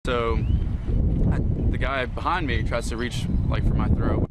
So the guy behind me tries to reach for my throat.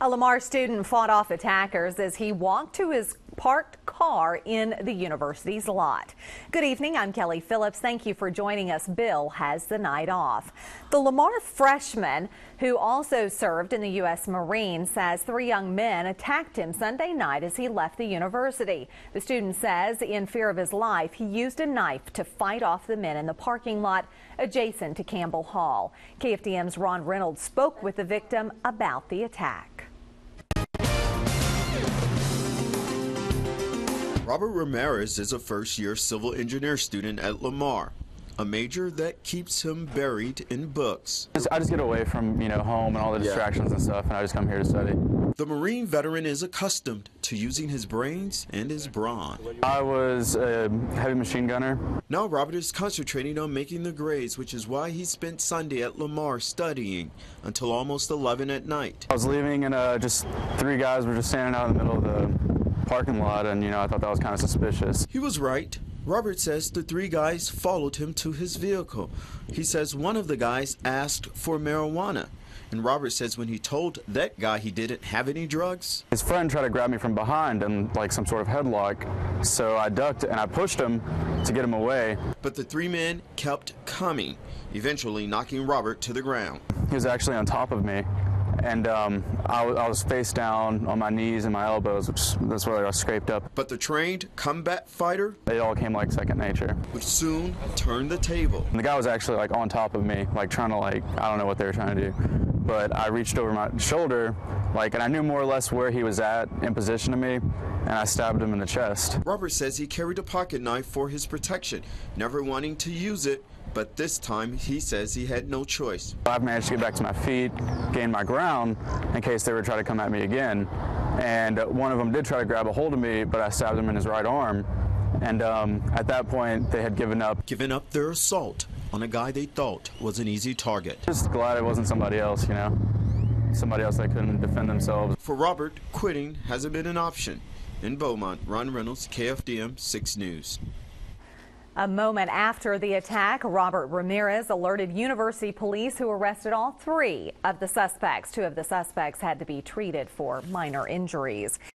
A Lamar student fought off attackers as he walked to his parked car in the university's lot. Good evening, I'm Kelly Phillips. Thank you for joining us. Bill has the night off. The Lamar freshman, who also served in the U.S. Marines, says 3 young men attacked him Sunday night as he left the university. The student says in fear of his life, he used a knife to fight off the men in the parking lot adjacent to Campbell Hall. KFDM's Ron Reynolds spoke with the victim about the attack. Robert Ramirez is a first-year civil engineer student at Lamar, a major that keeps him buried in books. I just get away from, home and all the distractions and stuff, and I just come here to study. The Marine veteran is accustomed to using his brains and his brawn. I was a heavy machine gunner. Now Robert is concentrating on making the grades, which is why he spent Sunday at Lamar studying until almost 11 at night. I was leaving and just 3 guys were just standing out in the middle of the parking lot, and I thought that was kind of suspicious. He was right. Robert says the 3 guys followed him to his vehicle. He says one of the guys asked for marijuana, and Robert says when he told that guy he didn't have any drugs, his friend tried to grab me from behind in some sort of headlock, so I ducked and I pushed him to get him away. But the 3 men kept coming, eventually knocking Robert to the ground. He was actually on top of me, and I was face down on my knees and my elbows, that's where I got scraped up. But the trained combat fighter, it all came like second nature, would soon turn the table. And the guy was actually on top of me, trying to I don't know what they were trying to do, but I reached over my shoulder, and I knew more or less where he was at in position to me, and I stabbed him in the chest. Robert says he carried a pocket knife for his protection, never wanting to use it, but this time he says he had no choice. I've managed to get back to my feet, gain my ground in case they were trying to come at me again, and one of them did try to grab a hold of me, but I stabbed him in his right arm, and at that point they had given up. Given up their assault on a guy they thought was an easy target. Just glad it wasn't somebody else, somebody else that couldn't defend themselves. For Robert, quitting hasn't been an option. In Beaumont, Ron Reynolds, KFDM 6 News. A moment after the attack, Robert Ramirez alerted university police, who arrested all 3 of the suspects. 2 of the suspects had to be treated for minor injuries.